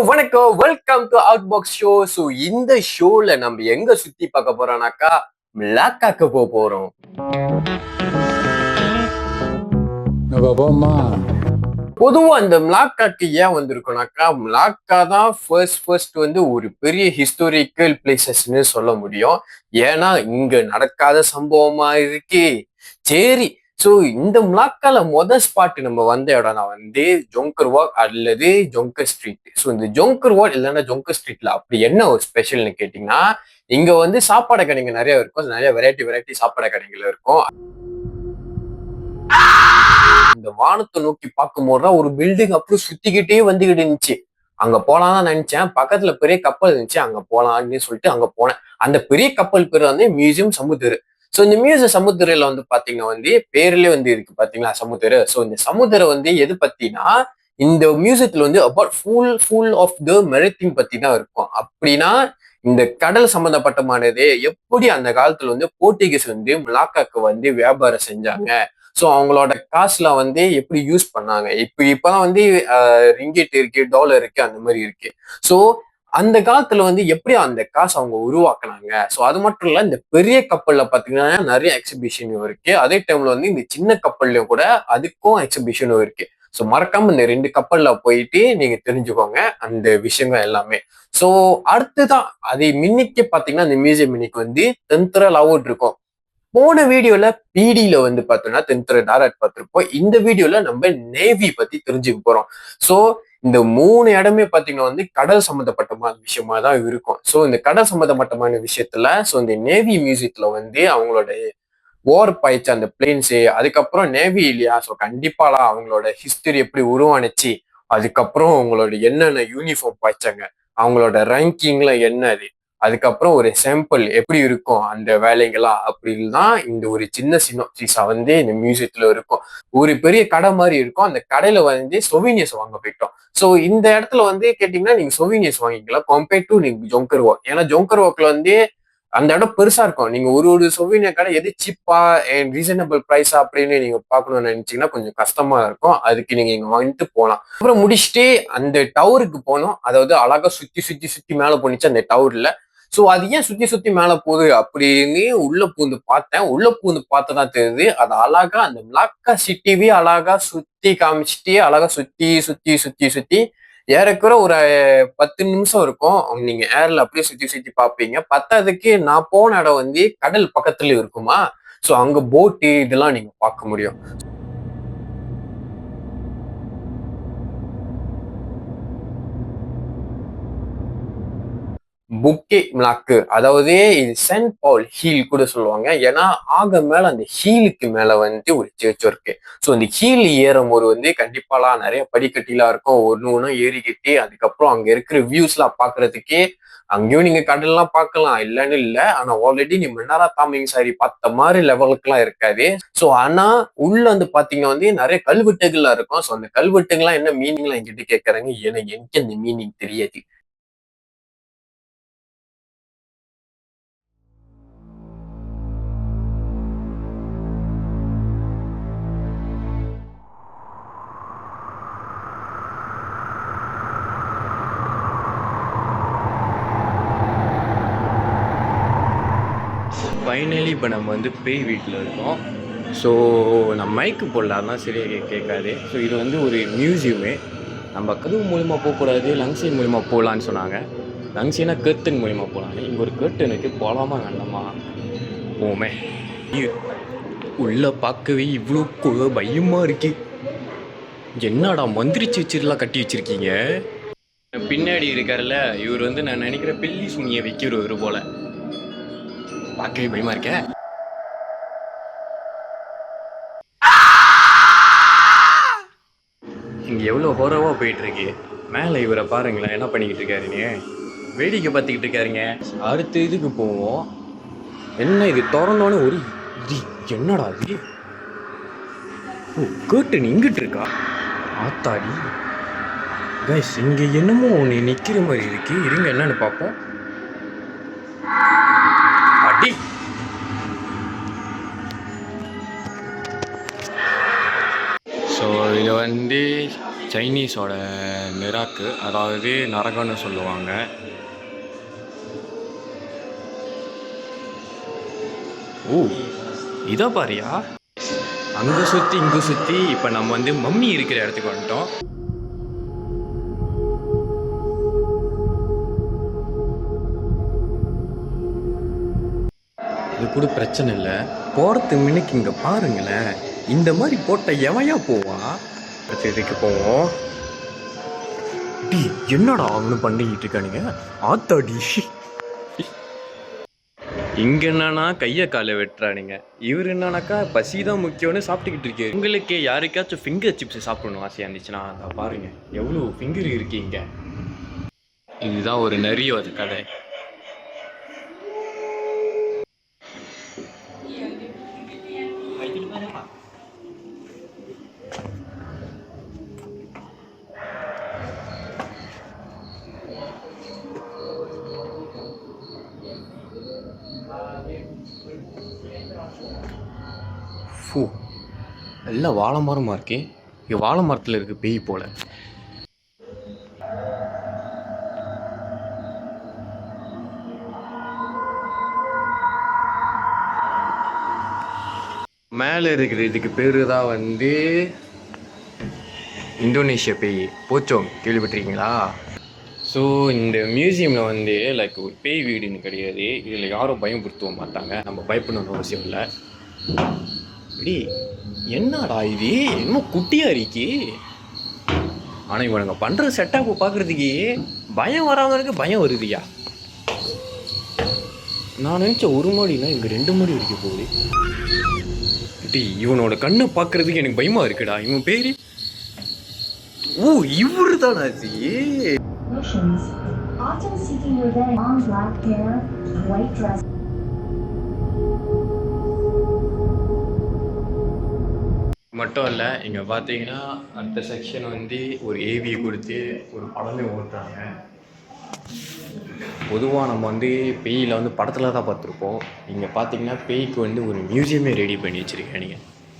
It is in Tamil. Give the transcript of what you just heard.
வணக்கம் welcome to out box show. So இந்த ஷோல நம்ம எங்க சுத்தி பார்க்க போறோம்னாக்கா மிளாக்காக்கு போறோம். பொதுவா அந்த மிளாக்காக்கு ஏன் வந்திருக்கோம்னாக்கா, மிளாக்கா தான் ஃபர்ஸ்ட் வந்து ஒரு பெரிய ஹிஸ்டாரிக்கல் பிளேசஸ்ன்னு சொல்ல முடியும். ஏன்னா இங்க நடக்காத சம்பவமா இருக்கு. சரி, ஸோ இந்த மிளாக்கால ஸ்பாட் நம்ம வந்த இடம்னா வந்து ஜோங்கர் வாக் அல்லது ஜோங்கர் ஸ்ட்ரீட். ஸோ இந்த ஜோங்கர் வாக் இல்லைன்னா ஜோங்கர் ஸ்ட்ரீட்ல அப்படி என்ன ஒரு ஸ்பெஷல்னு கேட்டீங்கன்னா, இங்க வந்து சாப்பாடு கடைங்க நிறைய இருக்கும். நிறைய வெரைட்டி சாப்பாடு கடைகள் இருக்கும். இந்த வானத்தை நோக்கி பார்க்கும்போது தான் ஒரு பில்டிங் அப்புறம் சுத்திக்கிட்டே வந்துகிட்டு இருந்துச்சு. அங்க போலாம்னு நினைச்சேன். பக்கத்துல பெரிய கப்பல் இருந்துச்சு, அங்க போலாம்னு சொல்லிட்டு அங்க போனேன். அந்த பெரிய கப்பல் பேர் வந்து மியூசியம் சமுத்திர. ஸோ இந்த மியூசியம் சமுத்திரையில வந்து பாத்தீங்கன்னா வந்து பேர்லயே வந்து இருக்கு பாத்தீங்களா சமுத்திர. ஸோ இந்த சமுத்திர வந்து எது பத்தினா, இந்த மியூசியத்துல வந்து அபவுட் ஃபுல் ஆஃப் த மெரித்திங் பத்தி தான் இருக்கும். அப்படின்னா இந்த கடல் சம்பந்தப்பட்டமானது எப்படி அந்த காலத்துல வந்து போர்ச்சுகீஸ் வந்து மிளாக்காக்கு வந்து வியாபாரம் செஞ்சாங்க. ஸோ அவங்களோட காசுல வந்து எப்படி யூஸ் பண்ணாங்க. இப்பதான் வந்து ரிங்கிட் இருக்கு, டாலர் இருக்கு, அந்த மாதிரி இருக்கு. ஸோ அந்த காலத்துல வந்து எப்படி அந்த காசு அவங்க உருவாக்குனாங்க. ஸோ அது மட்டும் இல்ல, இந்த பெரிய கப்பல்ல பாத்தீங்கன்னா நிறைய எக்ஸிபிஷனும் இருக்கு. அதே டைம்ல வந்து இந்த சின்ன கப்பல்லையும் கூட அதுக்கும் எக்ஸிபிஷனும் இருக்கு. ஸோ மறக்காம இந்த 2 கப்பல்ல போயிட்டு நீங்க தெரிஞ்சுக்கோங்க அந்த விஷயங்கள் எல்லாமே. ஸோ அடுத்துதான் அது மின்னிக்கு பாத்தீங்கன்னா, இந்த மியூசியம் இன்னைக்கு வந்து தென்திரலாவும் இருக்கும். போன வீடியோல பிடில வந்து பார்த்தோம்னா தென்திர டாரட் பார்த்திருப்போம். இந்த வீடியோல நம்ம நேவி பத்தி தெரிஞ்சுக்க போறோம். ஸோ இந்த 3 இடமே பாத்தீங்கன்னா வந்து கடல் சம்பந்தப்பட்ட விஷயமா தான் இருக்கும். ஸோ இந்த கடல் சம்பந்தப்பட்டமான விஷயத்துல இந்த நேவி மியூசியத்துல வந்து அவங்களோட ஓர் பாய்ச்ச அந்த பிளேன்ஸு, அதுக்கப்புறம் நேவி இல்லையா, ஸோ கண்டிப்பாலாம் அவங்களோட ஹிஸ்டரி எப்படி உருவானுச்சு, அதுக்கப்புறம் அவங்களோட என்னென்ன யூனிஃபார்ம் பாய்ச்சாங்க, அவங்களோட ரேங்கிங்ல என்ன அது, அதுக்கப்புறம் ஒரு சாம்பிள் எப்படி இருக்கும் அந்த வேலைங்களா அப்படின்னு தான் இந்த ஒரு சின்ன சினோப்சிஸா வந்து இந்த மியூசியத்துல இருக்கும். ஒரு பெரிய கடை மாதிரி இருக்கும். அந்த கடையில வந்து சொவினியர்ஸ் வாங்க போயிட்டோம். ஸோ இந்த இடத்துல வந்து கேட்டீங்கன்னா நீங்க சொவினியர்ஸ் வாங்கிக்கலாம் கம்பேர்ட் டு நீங்க ஜோங்கர் வாக். ஏன்னா ஜோங்கர் வாக்ல வந்து அந்த இடம் பெருசா இருக்கும். நீங்க ஒரு சொவினியர் கடை எது சீப்பா அண்ட் ரீசனபிள் பிரைஸா அப்படின்னு நீங்க பார்க்கணும்னு நினைச்சீங்கன்னா கொஞ்சம் கஷ்டமா இருக்கும். அதுக்கு நீங்க இங்க வந்துட்டு போகலாம். அப்புறம் முடிச்சுட்டு அந்த டவருக்கு போனோம். அதாவது அழகா சுத்தி மேல போனிச்சு அந்த டவர்ல. ஸோ அது ஏன் சுத்தி மேல போகுது அப்படின்னு உள்ள பூந்து பார்த்தேன். உள்ள பூந்து பார்த்ததான் தெரியுது, அது அழகா அந்த மிளாக்கா சிட்டிவே அழகா சுத்தி காமிச்சிட்டு அழகா சுத்தி ஏறக்குற ஒரு 10 நிமிஷம் இருக்கும். நீங்க ஏர்ல அப்படியே சுத்தி பார்ப்பீங்க. பத்தாவதுக்கு நான் போன இடம் வந்து கடல் பக்கத்துல இருக்குமா. ஸோ அங்க போட்டு இதெல்லாம் நீங்க பார்க்க முடியும். புக்கே மிளாக்கு, அதாவது இது சென்ட் பால் ஹீல் கூட சொல்லுவாங்க. ஏன்னா ஆக மேல அந்த ஹீலுக்கு மேல வந்து ஒரு சர்ச் இருக்கு. ஸோ அந்த ஹீல் ஏறும் போது வந்து கண்டிப்பாலாம் நிறைய படிக்கட்டிலாம் இருக்கும். ஒண்ணு ஏறிக்கிட்டு அதுக்கப்புறம் அங்க இருக்கிற வியூஸ்லாம் பாக்குறதுக்கே அங்கேயும் நீங்க கடல்லாம் பார்க்கலாம், இல்லைன்னு இல்லை. ஆனா ஆல்ரெடி நீ மன்னாரா தாமிங் சாரி பார்த்த மாதிரி லெவலுக்குலாம் இருக்காது. ஸோ ஆனா உள்ள வந்து பாத்தீங்கன்னா வந்து நிறைய கல்வெட்டுகள்லாம் இருக்கும். ஸோ அந்த கல்வெட்டுங்கள்லாம் என்ன மீனிங்லாம் என்கிட்ட கேட்கறாங்க. எனக்கு அந்த மீனிங் தெரியாது. ஃபைனலி இப்போ நம்ம வந்து பேய் வீட்டில் இருக்கோம். ஸோ நம்ம மைக்கு போடலாம் தான் சரியாக கேட்காது. ஸோ இது வந்து ஒரு மியூசியமு. நம்ம கதவு மூலிமா போகக்கூடாது, லங்ஸின் மூலிமா போகலான்னு சொன்னாங்க. லங்ஸினா கேர்டன் மூலிமா போகலான்னு. இங்கே ஒரு கேர்டனுக்கு போகலாமா வேண்டாமா? போமே. உள்ளே பார்க்கவே இவ்வளோ பயமாக இருக்கு. என்னடா மந்திரிச்சு வச்சிடலாம் கட்டி வச்சிருக்கீங்க. பின்னாடி இருக்காருல்ல, இவர் வந்து நான் நினைக்கிற பில்லி சுனியை வைக்கிறவர் போல. பார்க்கவே பயமா இருக்க. இங்க எவ்வளவு ஹோரவா போயிட்டு இருக்கு. மேல இவரை பாருங்களேன் என்ன பண்ணிக்கிட்டு இருக்காருன்னு. வேடிக்கை பார்த்துக்கிட்டு இருக்காருங்க. அடுத்த இதுக்கு போவோம். என்ன இது திறந்தோன்னு ஒரு இது என்னடா இது? கேட்டு இங்கிட்டு இருக்கா ஆத்தாடி. கைஸ் இங்க என்னமோ ஒன்று நிக்கிற மாதிரி இருக்கு. இருங்க என்னன்னு பார்ப்போம். அடி. ஸோ இதை வந்து சைனீஸோட மிராக்கு, அதாவது நரகம்னு சொல்லுவாங்க. ஓ, இதோ பாரியா, அங்கே சுற்றி இங்கே சுற்றி இப்போ நம்ம வந்து மம்மி இருக்கிற இடத்துக்கு வந்துட்டோம். இது கூட பிரச்சனை இல்லை, போகிறதுக்கு முன்னுக்கு இங்கே பாருங்களேன், இந்த மாதிரி போட்ட எவையா போவான். அடுத்த இதுக்கு போவோம். டி என்னடா அவனு பண்ணிக்கிட்டு இருக்கானுங்க, ஆத்தாடி. இங்க என்னன்னா கையை காலை வெட்டுறானுங்க, இவர் என்னன்னாக்கா பசி தான் முக்கியம்னு சாப்பிட்டுக்கிட்டு இருக்கு. உங்களுக்கு யாருக்காச்சும் ஃபிங்கர் சிப்ஸ் சாப்பிடணும் ஆசையா இருந்துச்சுன்னா அதை பாருங்க, எவ்வளோ ஃபிங்கர் இருக்கீங்க. இதுதான் ஒரு நரியோட கதை. ஃபூ, எல்லாம் வாழை மரமாக இருக்கே. இங்கே வாழை மரத்தில் இருக்கு பேய் போல. மேலே இருக்கிற இதுக்கு பேர் தான் வந்து இந்தோனேஷியா பேய், போச்சோங், கேள்விப்பட்டிருக்கீங்களா? ஸோ இந்த மியூசியமில் வந்து லைக் ஒரு பேய் வீடுன்னு கிடையாது. இதில் யாரும் பயன்படுத்த மாட்டாங்க, நம்ம பயப்படணும்னு அவசியம் இல்லை. இப்படி என்னடா இது இன்னும் குட்டியாக இருக்கி, ஆனால் இவனுங்க பண்ணுற செட்டப் பார்க்குறதுக்கு பயம் வராதவனுக்கு பயம் வருதுயா. நான் நினச்ச ஒரு மாடினா இங்கே 2 மாடி இருக்க போகுது. டி இவனோட கண்ணை பார்க்குறதுக்கு எனக்கு பயமாக இருக்குடா. இவன் பேர் ஓ இவரு தானா? மட்டும் இல்லை, இங்கே பார்த்தீங்கன்னா அடுத்த செக்ஷன் வந்து ஒரு ஏவி கொடுத்து ஒரு படமே ஓட்டுறாங்க. பொதுவாக நம்ம வந்து பேயில் வந்து படத்தில் தான் பார்த்துருப்போம். இங்கே பார்த்தீங்கன்னா பேய்க்கு வந்து ஒரு மியூசியமே ரெடி பண்ணி வச்சுருக்கேன். நீங்கள்